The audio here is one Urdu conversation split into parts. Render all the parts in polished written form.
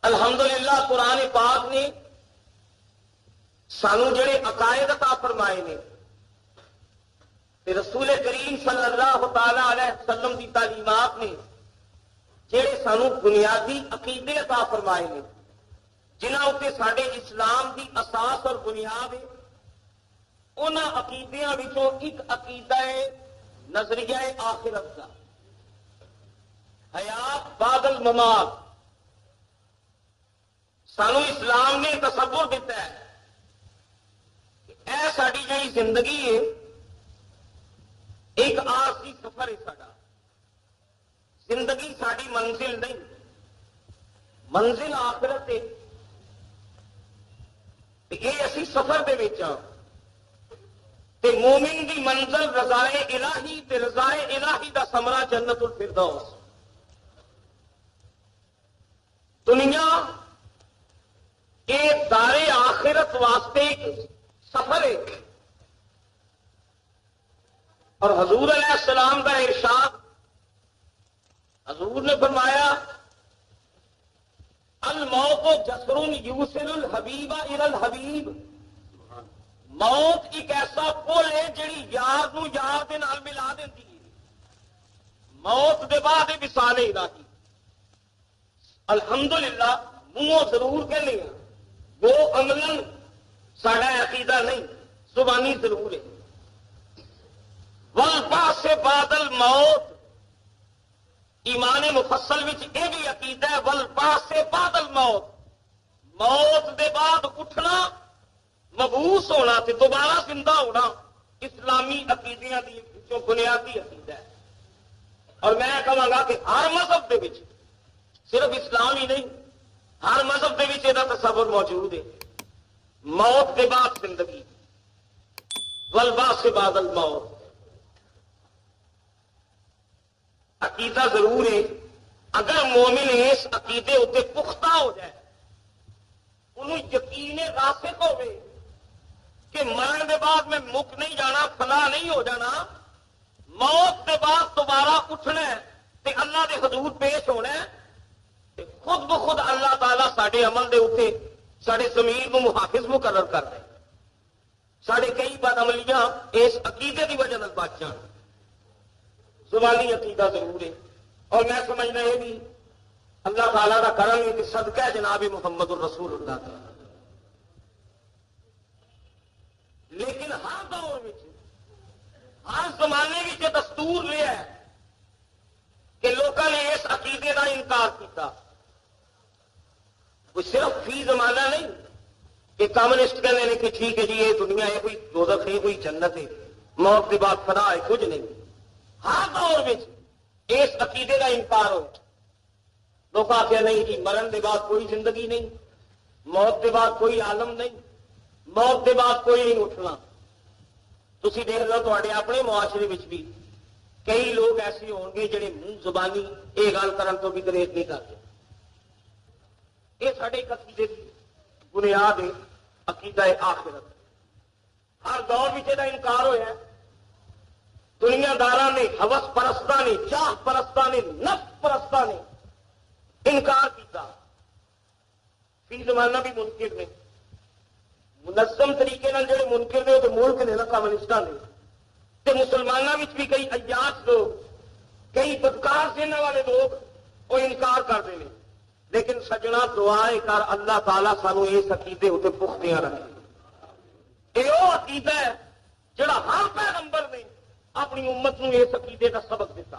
الحمدللہ قرآن پاک نے سانو جڑے عقائد عطا فرمائے نے تے رسول کریم صلی اللہ تعالی علیہ وسلم کی تعلیمات نے جڑے سانو بنیادی عقیدے عطا فرمائے نے جنہاں اتنے سارے اسلام کی اساس اور بنیاد ہے انہاں عقیدیاں وچوں ایک عقیدہ ہے نظریہ آخرت کا، حیات بعد الممات۔ سانو اسلام نے تصور دیتا ہے کہ اے ساری جڑی زندگی ہے ایک عارضی سفر ہے، ساڈا زندگی ساری منزل نہیں، منزل آخرت ہے۔ یہ اسی سفر دے وچ ہاں تے مومن دی منزل رضائے الہی تے رضائے الہی دا ثمرہ جنت الفردوس۔ دنیا یہ دار آخرت واسطے ایک سفر ہے، اور حضور علیہ السلام کا ارشاد، حضور نے فرمایا الموت جسر یوصل الحبیب الی الحبیب، موت ایک ایسا پل ہے جڑی یار نو یار دے نال ملا دیندی ہے، موت دے بعد وصال الہی۔ الحمدللہ منہوں ضرور کہنے ہیں، وہ عملاً ساڈا عقیدہ نہیں، زبانی ضرور ہے۔ والبعث بعد الموت، ایمان مفصل وچ یہ بھی عقیدہ ہے والبعث بعد الموت، موت دے بعد اٹھنا، مبعوث ہونا تے دوبارہ زندہ ہونا اسلامی عقیدیاں دی جو بنیادی عقیدہ ہے۔ اور میں کہاں گا کہ ہر مذہب دے وچ، صرف اسلام ہی نہیں، ہر مذہب دے وچ یہ تصور موجود ہے، موت کے بعد زندگی، والبعث بعد الموت۔ عقیدہ ضرور ہے، اگر مومن اس عقیدے اتنے پختہ ہو جائے، انہوں یقین راسخ ہوئے کہ مرن کے بعد میں مک نہیں جانا، فنا نہیں ہو جانا، موت کے بعد دوبارہ اٹھنا ہے تے اللہ دے حضور پیش ہونا ہے، تے خود بخود اللہ تعالیٰ سارے عمل دے اتنے سارے ضمیر کو محافظ مقرر کر دے، سارے کئی بد عملیاں اس عقیدے کی وجہ سے بچ جان۔ زبانی عقیدہ ضرور ہے، اور میں سمجھنا یہ بھی اللہ تعالیٰ کا کرم ہے کہ صدقہ جناب محمد الرسول اللہ تعالیٰ۔ لیکن ہر دور میں ہر زمانے میں یہ دستور لیا ہے کہ لوگوں نے اس عقیدے کا انکار کیتا، کوئی صرف فی زمانہ نہیں کہ کمیونسٹ کہنے نے کہ ٹھیک ہے جی یہ دنیا ہے، کوئی دوزخ ہے، کوئی جنت ہے، موت کے بعد فنا ہے، کچھ نہیں۔ ہر دور میں اس عقیدے کا انکار ہو، لوگ آخر نہیں جی مرن کے بعد کوئی زندگی نہیں، موت کے بعد کوئی عالم نہیں، موت کے بعد کوئی نہیں اٹھنا۔ تسی دیکھ لو تھوڑے اپنے معاشرے میں بھی کئی لوگ ایسے ہون گے جڑے منہ زبانی یہ گل کرن تو بھی گریز نہیں کرتے۔ یہ سارے عقیدے کی بنیاد ہے، عقیدہ آخرت۔ ہر دور میں یہ انکار ہوا ہے، دنیا داراں نے، ہوس پرستاں نے، چاہ پرستاں نے، نفس پرستاں نے انکار کیتا۔ فی زمانہ بھی منکر نے، منظم طریقے نال جڑے منکر نے وہ ملک نے نا کمیونسٹاں نے، تے مسلمانوں میں بھی کئی عیاش لوگ، کئی بدکار سینا والے لوگ وہ انکار کرتے ہیں۔ لیکن سجنا دعائے کر اللہ تعالیٰ سانو اس عقیدے اتنے پختیاں رکھے۔ یہ وہ عقیدہ ہے جڑا ہر پیغمبر نے اپنی امت نو اس عقیدے کا سبق دیتا۔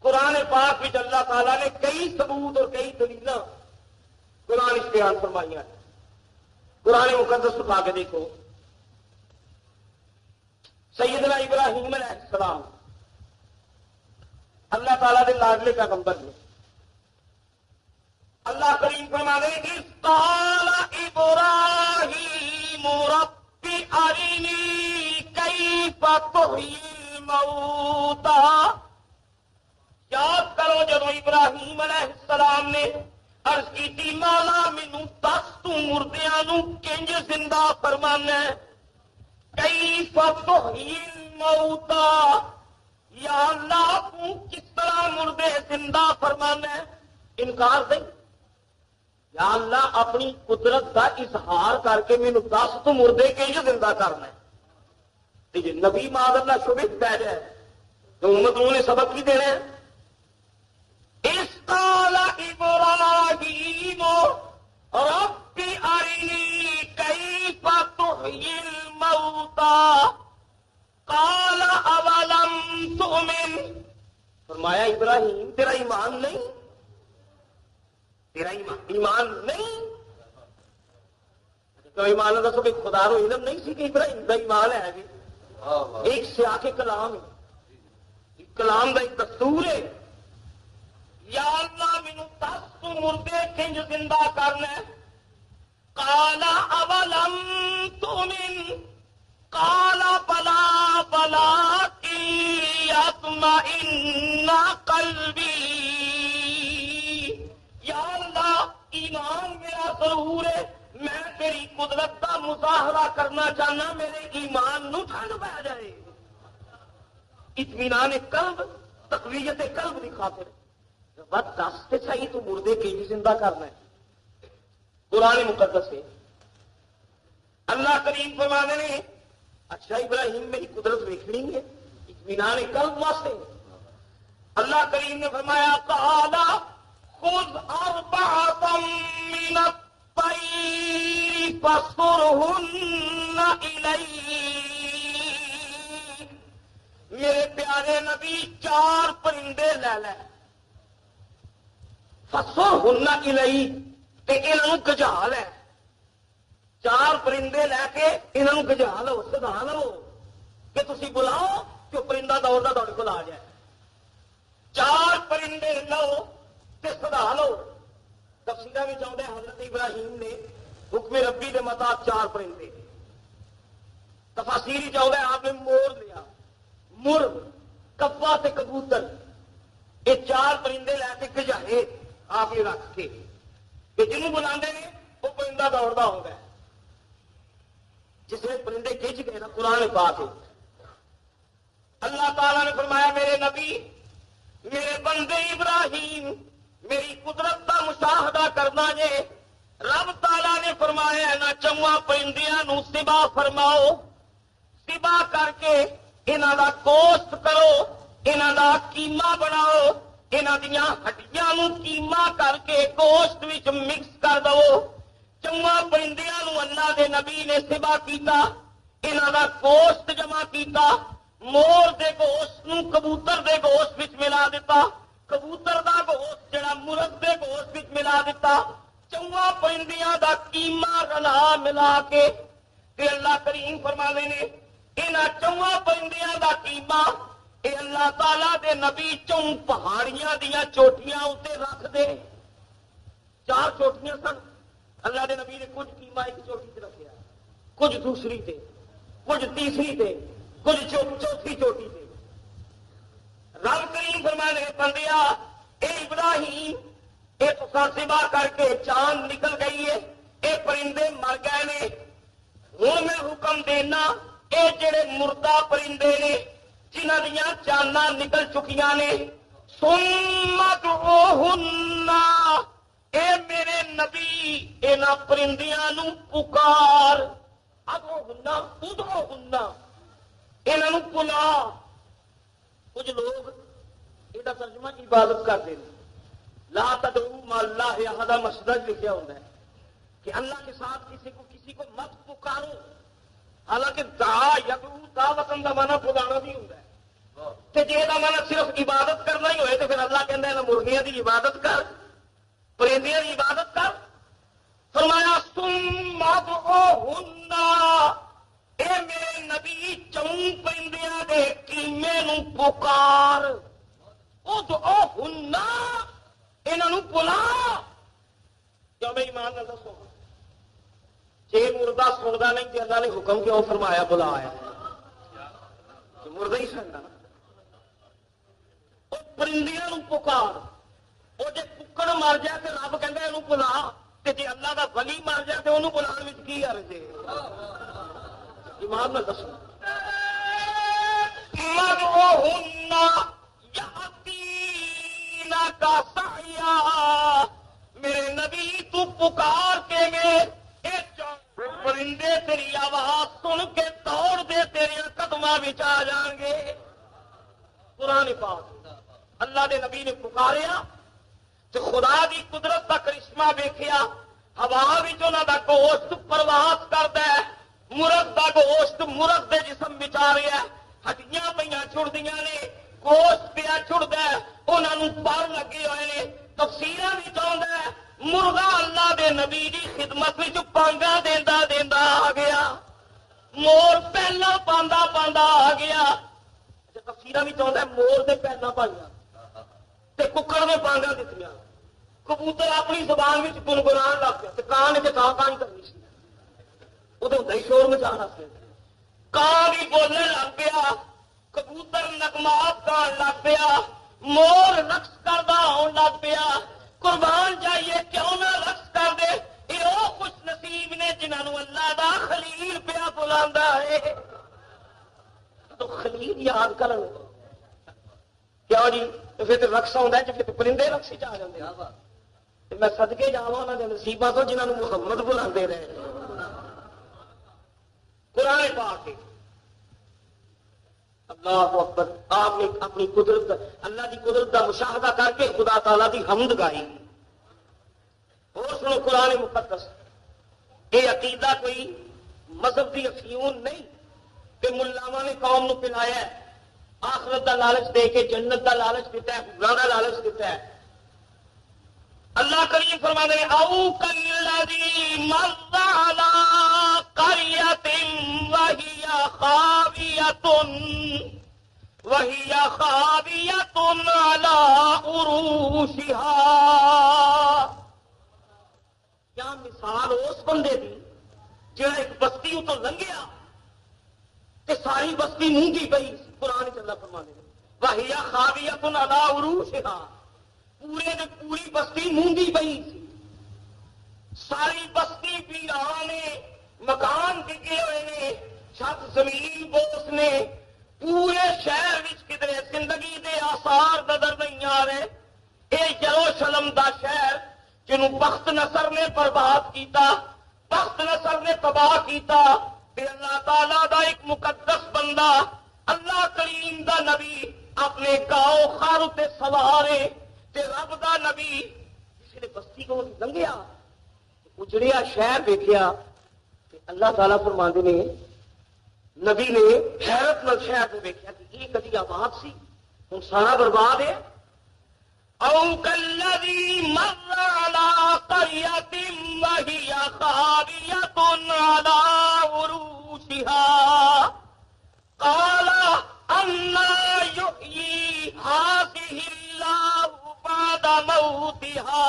قرآن پاک وچ اللہ تعالیٰ نے کئی ثبوت اور کئی دلیل قرآن اس بیان فرمائی ہیں۔ قرآن مقدس اٹھا کے دیکھو، سیدنا ابراہیم علیہ السلام اللہ تعالیٰ کے لاڈلے پیغمبر نے۔ اللہ کریم فرمانے اذ قال ابراہیم رب ارنی کیف تحیی الموتی، یاد کرو جب ابراہیم علیہ السلام نے عرض کی مولا مینوں دس تو مردیاں نو کنج زندہ فرمانا ہے، کیف تحیی الموتی، یا اللہ تو کس طرح مردے زندہ فرمانا ہے؟ انکار نہیں، یا اللہ اپنی قدرت کا اظہار کر کے مینو دس تو مردے کنج زندہ کرنا ہے. جی نبی معاذ اللہ شبہ پی جائے تو امت نے سبق کی دینا ہے. اس قال ابراہیم رب ارنی کیف تحیی الموتی قال اولم تؤمن. فرمایا ابراہیم تیرا ایمان نہیں، تیرا ایمان نہیں. تو ایمان دسو کہ خدا رو علم نہیں سی کہ ابراہیم کا ایمان ہے جی. ایک سیاق کلام ہے، کلام کا ایک دستور ہے. یا اللہ مینوں دس تو مردے کنج زندہ کرنا ہے. قال اولم تؤمن قال بلا ولکن یطمئن قلبی. یا اللہ ایمان میرا ضرور ہے، میں تیری قدرت کا مظاہرہ کرنا چاہنا، میرے ایمان نو ٹھنڈ پہ جائے. اطمینان قلب تقویت قلب کی خاطر بس دس سے صحیح تو مردے کی زندہ کرنا ہے. قرآن مقدس ہے. اللہ کریم فرمانے نے اچھا ابراہیم میری قدرت دیکھنی ہے اطمینان قلب واسطے. اللہ کریم نے فرمایا قال خذ اربعۃ من الطیر فصرهن الیک. میرے پیارے نبی چار پرندے لے لے، فصرهن الیک تے انہاں گجا لے. چار پرندے لے کے انہوں گجا لو، سدا لو کہ تسی بلاؤ کہ پرندہ دوڑتا دوڑ کو آ جائے. چار پرندے لو تے سدا لو. تفسیرہ بھی چاہتے ہیں حضرت ابراہیم نے حکم ربی کے مطابق چار پرندے. تفاسیر ہی چاہتے ہیں آپ نے مور لیا، مرغ، کوا تے کبوتر، یہ چار پرندے لے کے گجائے آپ یہ رکھ کے کہ جنہوں بلا وہ پرندہ دوڑتا ہوگا. جس نے پرندے کھینچ گئے نا قرآن پاک ہے. اللہ تعالیٰ نے فرمایا میرے نبی میرے بندے ابراہیم میری قدرت کا مشاہدہ کرنا جے. رب تعالیٰ نے فرمایا نہ چواں پرندیاں نو سبا فرماؤ، سبا کر کے انہاں دا گوشت کرو، انہاں دا کیما بناؤ، انہاں دیاں ہڈیاں نو کیما کر کے گوشت وچ مکس کر دو. چواں پرندیاں نو اللہ دے نبی نے سبا کیتا، انہاں دا گوشت جمع کیتا. مور دے گوشت نو کبوتر دے گوشت وچ ملا دیتا، کبوتر دا گوشت جڑا مرغ دے گوشت وچ ملا دیتا. چواں پرندیاں دا کیما رلا ملا کے تے اللہ کریم فرمانے نے انہاں چواں پرندیاں دا کیما اے اللہ تعالی دے نبی چوں پہاڑیاں دیاں چوٹیاں اتے رکھ دے. چار چوٹیاں سن، اللہ دے نبی نے کچھ کیما ایک چوٹی تے رکھیا، کچھ دوسری تے، کچھ تیسری تے، کچھ چوتھی چوٹی تے. رب کریم فرمانے بندیا اے ابراہیم اے تساں سبا کر کے چاند نکل گئی ہے، اے پرندے مر گئے نے. ہن میں حکم دینا اے جڑے مردہ پرندے نے جنہاں دیاں چانداں نکل چکیاں نے، ثم ادعوہن اے میرے نبی انہاں پرندیاں نو پکار. ادعوہن ادعوہن انہاں نو بلا. کچھ لوگ یہ ترجمہ عبادت کرتے ہیں. لا تدعو مع اللہ احد مسجد لکھا ہوتا ہے کہ اللہ کے ساتھ کسی کو مت پکارو. حالانکہ دعا یدعو دعوتاً دا معنی بلانا بھی ہوتا ہے. تے جے دا معنی صرف عبادت کرنا ہی ہوئے تو پھر اللہ کہندا ہے نا مرغیاں دی عبادت کر، پرندیاں دی عبادت کر. فرمایا ثم ادعوہن اے میرے نبی چون پرندیاں دے کیمے نو پکار. ادعوہن انہاں نو بلا. کیوں بھائی ایمان نہ دسو جے مردہ سندا نہیں تے اللہ نے حکم کیوں فرمایا بلایا؟ مردہ ہی سننا. وہ پرندیاں نو پکار. وہ جے ککڑ مر جائے تو رب کہندا اینو بلا، تے جے اللہ دا ولی مر جائے تو انہوں بلان وچ کی حرج ہے؟ ایمان نہ دسو. مدعوہن یاتینک سعیا. میرے نبی تو پکار کے گے پرندے تیری آواز سن کے دوڑ دے تیرے قدماں وچ آ جان گے. قرآن پاک اللہ دے نبی نے پکاریا تو خدا دی قدرت کا کرشمہ ویکھیا. ہوا وچ انہاں دا گوشت پرواز کردا ہے. مرغ دا گوشت مرغ دے جسم وچ آ رہا ہے. ہڈیاں پیاں چھڑدیاں نے, گوشت پیا چھڑدا ہے, انہاں نوں پر لگے ہوئے نے. تفسیراں وچ آندا ہے مرغا اللہ دے نبی دی خدمت وچ پانگا دیندا دیندا آ گیا. مور پہلا پاندا پاندا آ گیا. تفسیراں وچ آندا ہے مور دے پہلا پائیاں تے ککڑ نے پانگا دتیاں. کبوتر اپنی زبان وچ گنگنان لگ پیا تے کان نے کہا کان کرنی سی وہ ہوندا ہی شور مچانا سی. کان بھی بولنے لگ پیا, کبوتر نغمات گان لگ پیا, مور رقص کردا ہون لگ پیا. قربان جائیے کیوں نہ رقص کر دے. یہ وہ خوش نصیب نے جنہاں نوں اللہ دا خلیل پیا بلاندا ہے. تو خلیل یاد کرن کیوں جی پھر تو رقص آتا ہے جب پرندے رقص آ جاتے ہیں. میں صدقے جاواں انہاں دے نصیباں تو جنہاں نوں محمد بلاندے رہے. قرآن پاک اللہ اکبر. آپ نے اپنی قدرت اللہ کی قدرت کا مشاہدہ کر کے خدا تعالیٰ کی حمد گائی. اور سنو قرآن مقدس یہ عقیدہ کوئی مذہب کی افیون نہیں کہ ملاواں نے قوم نو پلایا ہے. آخرت کا لالچ دے کے جنت کا لالچ دیتا ہے, خدا کا لالچ دیتا ہے. اللہ کریم فرماتے ہیں او کلذی مر علی قریۃ وہی خاویۃ علی عروشہا. کیا مثال اس بندے دی جہاں ایک بستی اتوں لنگیا تے ساری بستی مونگی پئی. قرآن چ اللہ فرماتے ہیں وہی خاویۃ علی عروشہا, پورے نے پوری بستی مونگی پئی سی. ساری بستی ویران نے, مکان ڈگے ہوئے نے, چھت زمین بوس نے. پورے شہر وچ کدھر زندگی دے آثار نظر نہیں آ رہے. اے یروشلم دا شہر جنوں بخت نصر نے برباد کیتا, بخت نصر نے تباہ کیتا. تے اللہ تعالی دا ایک مقدس بندہ اللہ کریم دا نبی اپنے گاؤں خار تے سوارے تے رب دا نبی کسی نے بستی کو لنگیا اجڑیا شہر دیکھیا. اللہ تعالیٰ فرماندے نے نبی نے حیرت نال شہر کو دیکھا کہ یہ کدی آباد سی, ہوں سارا برباد ہے. او کلذی مر علی قریۃ وہی خاویۃ علی عروشہا قال انا یحیی ہذہ اللہ بعد موتہا.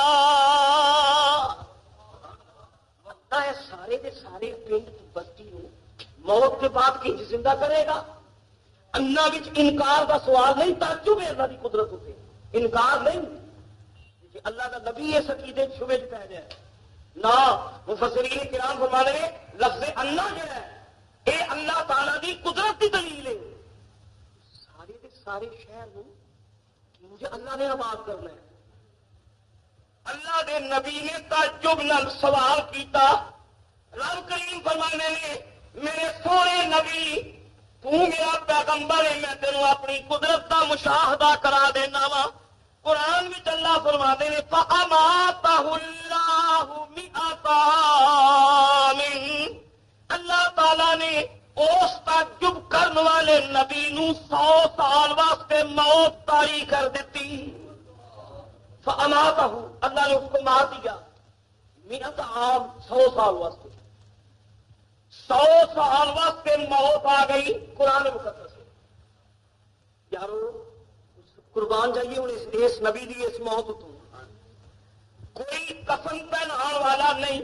وقتا ہے سارے دے سارے پنڈ کی بستی نو موت کے بعد کی زندہ کرے گا. انا وچ انکار کا سوال نہیں, تعجب ہے اللہ کی قدرت ہوتے, انکار نہیں. اللہ کا نبی اس عقیدے شبے چ پہ جائے نہ. مفسرین کرام فرماتے ہیں لفظ انا جو ہے یہ اللہ تعالیٰ کی قدرت کی دلیل ہے. سارے دے سارے شہر نو مجھے اللہ نے آباد کرنا ہے. اللہ دے نبی نے تعجب نال سوال کیتا. رب کریم فرمانے نے میرے سونے نبی تو میرا پیغمبر ہے, میں تینوں اپنی قدرت کا مشاہدہ کرا دینا وا. قرآن میں اللہ فرماتے ہیں فَأَمَاتَهُ اللَّهُ مِئَةَ عَامٍ. اللہ تعالیٰ نے اس تعجب کرنے والے نبی نو 100 سال واسطے موت طاری کر دیتی. فَأَمَاتَهُ اللہ نے اس کو مار دیا. 100 عام 100 سال واسطے, 100 سال واسطے موت آ گئی. قرآن مقدس ہے یارو, قربان جائیے ہوں اس نبی دی اس موت تو. کوئی کفن پہنان والا نہیں,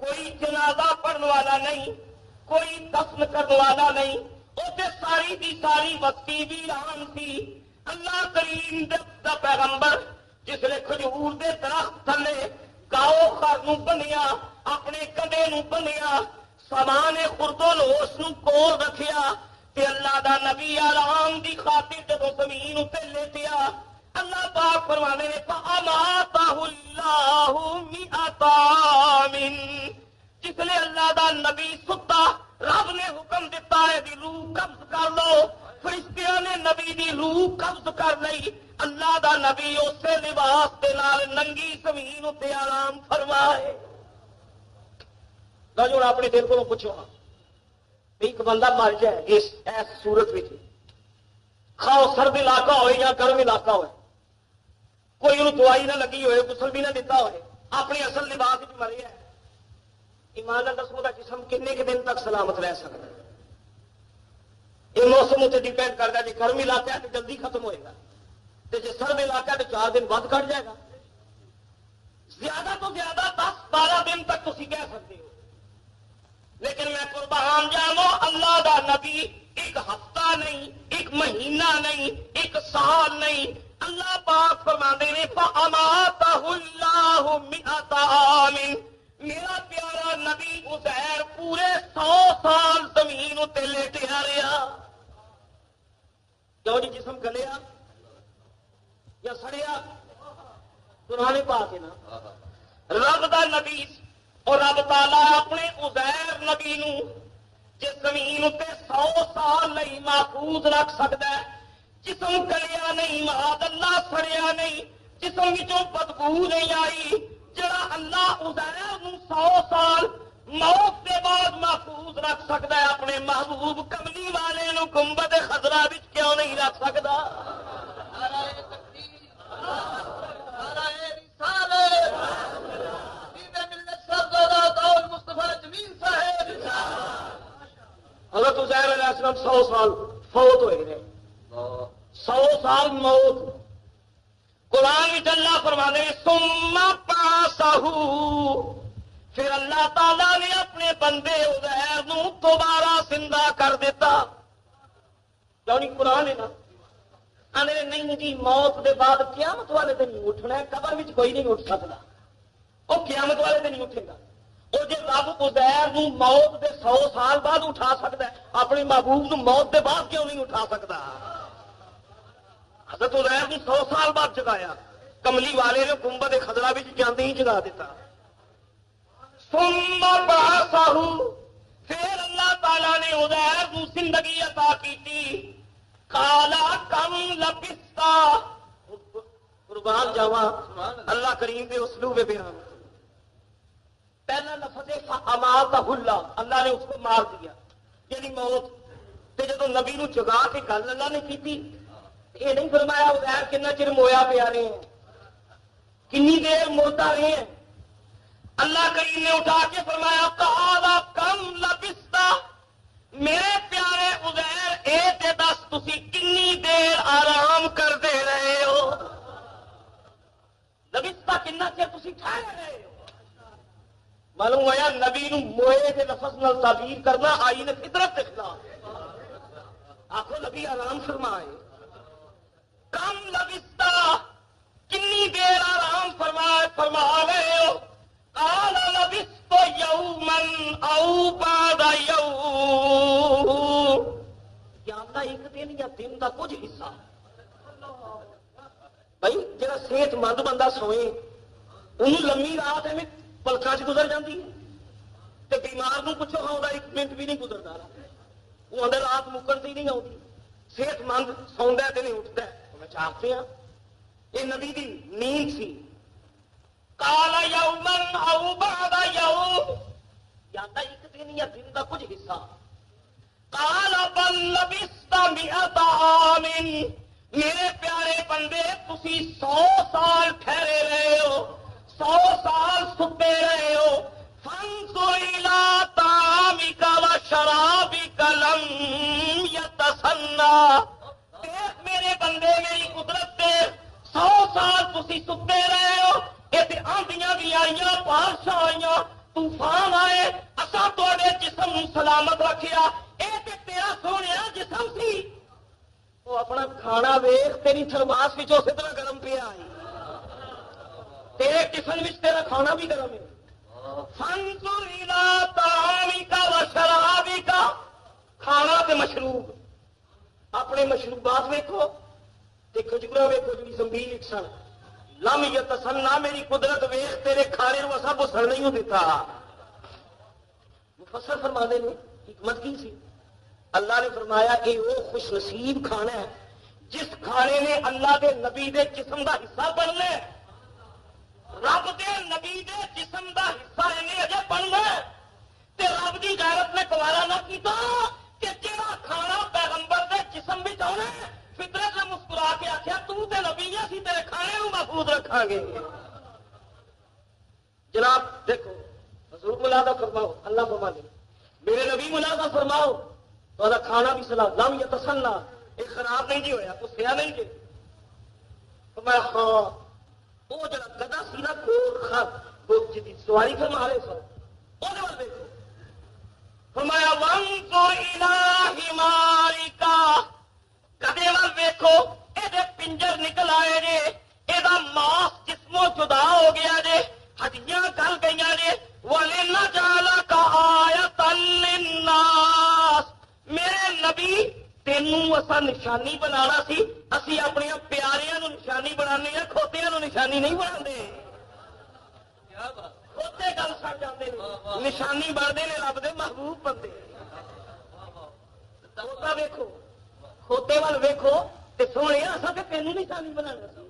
کوئی جنازہ پڑھنے والا نہیں, کوئی دفن کرنے والا نہیں. اسے ساری دی ساری بستی ویران سی. اللہ کریم دا پیغمبر جس نے کھجور دے درخت تھلے گاؤ خر نو بنیا, اپنے کندھے نو بنیا, سامان خردل اس نو کول رکھیا تے اللہ دا نبی آرام دی خاطر جب زمین تے لیٹیا. اللہ پاک فرمانے نے فَأَمَاتَهُ اللَّهُ مِئَةَ طعام جس لیے اللہ دا نبی ستا رب نے حکم دیتا ہے دی روح قبض کر لو فرشتیاں نے نبی دی روح قبض کر لئی اللہ دا نبی اسے لباس دے نال ننگی زمین تے آرام فرمائے گا جو اپنے دل کو پوچھو ایک بندہ مر جائے اس صورت میں کھاؤ سرد علاقہ ہوئے یا گرم علاقہ ہوئے کوئی انہوں دوائی نہ لگی ہوئے غسل بھی نہ دیتا ہوئے اپنی اصل لباس بھی مرے ہے ایمان دسو کا جسم کنے کے دن تک سلامت رہ سکتا ہے یہ موسم اتنے ڈیپینڈ کرتا ہے جی گرم علاقہ ہے تو جلدی ختم ہوئے گا تو جی سرد علاقہ ہے تو 4 دن بعد کٹ جائے گا زیادہ تو زیادہ 10-12 دن تک تھی کہہ سکتے ہو لیکن میں قربان جاؤں اللہ دا نبی ایک ہفتہ نہیں ایک مہینہ نہیں ایک سال نہیں اللہ پاک فرماندے نے فَأَمَاتَهُ اللَّهُ مِئَةَ عَامٍ میرا پیارا نبی عزیر پورے 100 سال زمین تے لیٹیا رہا کیوں جی جسم گلیا یا سڑیا قرآن پاک ہے نا رب دا نبی اور رب تعالیٰ اپنے عزیر نبی نو جس زمین تے 100 سال نہیں محفوظ رکھ سکتا ہے جسم گلیا نہیں معاذ اللہ سڑیا نہیں جسم وچوں بدبو نہیں آئی جڑا اللہ عزیر نو 100 سال موت کے بعد محفوظ رکھ سکتا ہے اپنے محبوب کملی والے نو گنبد خضرا وچ کیوں نہیں رکھ سکتا حضرت عزیر علیہ السلام 100 سال فوت ہوئے رہے 100 سال موت قرآن میں اللہ فرمانے ثم بعثہ پھر اللہ تعالیٰ نے اپنے بندے عزیر نو دوبارہ زندہ کر دیتا کیوں نہیں قرآن ہے نا آنے نہیں جی موت دے بعد قیامت والے دن نہیں اٹھنا ہے قبر وچ کوئی نہیں اٹھ سکتا وہ قیامت والے دن نہیں اٹھے گا وہ جی رب عزیر نو موت دے 100 سال بعد اٹھا سکتا ہے اپنے محبوب نو موت دے بعد کیوں نہیں اٹھا سکتا حضرت عزیر نے 100 سال بعد جگایا کملی والے نے گنبد خضرا بھی جاندے ہی جگا دیتا ثم بعثہ پھر اللہ تعالیٰ نے عزیر کو زندگی عطا کی قالا کم لبثتا قربان جاواں اللہ کریم دے اسلوب بیان پہلا لفظ فاماتہ اللہ اللہ نے اس کو مار دیا یعنی موت تے جدوں نبی نو جگا کے گل اللہ نے کی یہ نہیں فرمایا عزیر کتنا چر مویا پیا رہے ہیں کنی دیر مردہ رہے ہیں اللہ کریم نے اٹھا کے فرمایا قالا کم لبثتا میرے پیارے عزیر اے تے دس تسی کنی دیر آرام کر دے رہے ہو لبثتا کنا چر تسی ٹھہرے رہے ہو معلوم ہوا نبی نو موئے کے لفظ نال تعبیر کرنا آئین فطرت کے خلاف آخو نبی آرام فرمائے کم لبثتا کنی دیر آرام فرما رہے ہو قال لبثت یوما او بعد یوم کیا اللہ ایک دن یا دن کا کچھ حصہ بھائی جڑا صحت مند بندہ سوئے انہوں لمبی رات میں پلکاں چ گزر جاتی ہے تے بیمار نو پوچھو ہاں دا 1 منٹ بھی نہیں گزرتا وہ اندر رات مکن سے ہی نہیں آتی صحت مند سوندا ہے تے نہیں اٹھتا میں چاہتے ہیں یہ نبی دی نیند سی قال یوما او بعد یوم یا تا ایک دن یا دن دا کچھ حصہ قال بل لبثت 100 عام میرے پیارے بندے تسی 100 سال ٹھہرے رہے ہو 100 سال ستے رہے ہو فانظر الی طعامک وشرابک لم یتسنى دیکھ میرے بندے میری قدرت دے 100 سال تسی ستے رہے ہو یہ آندیاں بھی آئیاں بارشاں آئیاں طوفان آئے اساں تواڈے جسم نوں سلامت رکھیا اے تے تیرا سونیا جسم سی وہ اپنا کھانا ویکھ تیری تھرماس وچ اسی طرح گرم پیا آئی تیرے ٹفن وچ تیرا کھانا بھی گرم ہے فانظر الی طعامک وشرابک کھانا تے مشروب اپنے مشروبات ویکھو تے کھجوراں ویکھو جی زمبیل اکسن لم یتسنہ میری قدرت ویخ تیرے کھانے کو اسا بسن نہیں دیتا. مفسر فرماتے ہیں حکمت کی سی. اللہ نے فرمایا کہ وہ خوش نصیب کھانا ہے جس کھانے نے اللہ دے نبی دے جسم دا حصہ بننا ہے. رب دے نبی دے جسم دا حصہ انہیں اجے بننا ہے تے رب دی غیرت نے گوارا نہ کیتا کہ جہاں کھانا پیغمبر دے جسم بھی آنا ہے فطرت نے مسکرا کے آخیا تو تے نبی ہے اسی تیرے کھانے کو محفوظ رکھا گے. جناب دیکھو حضور ملازہ فرماؤ اللہ فرما دے میرے نبی ملازہ فرماؤ تو کھانا بھی سلا لم یتسنہ یہ خراب نہیں جی ہویا تو سیا نہیں جی. فرمایا ہاں وہ جڑا گدا سی نا جی سواری فرما رہے سو وہ دیکھو فرمایا وانظر الی حمارک گدے وال ویکھو یہ پنجر نکل آئے جے یہ ماس جسموں جدا ہو گیا جے ہڈیاں گل گئی جے وَلِنَجْعَلَكَ آیَةً لِلنَّاسِ میرے نبی تینوں اسا نشانی بنانا سی اسی اپنی پیاریاں نو نشانی بنانے ہیں کھوتیاں نو نشانی نہیں بنا کھوتے گل سڑ جاتے ہیں نشانی بنتے ہیں رب دے محبوب بندے. کھوتا ویکھو کھوتے وال ویکھو تے سونے اصا تے تینوں نشانی بنانا سی.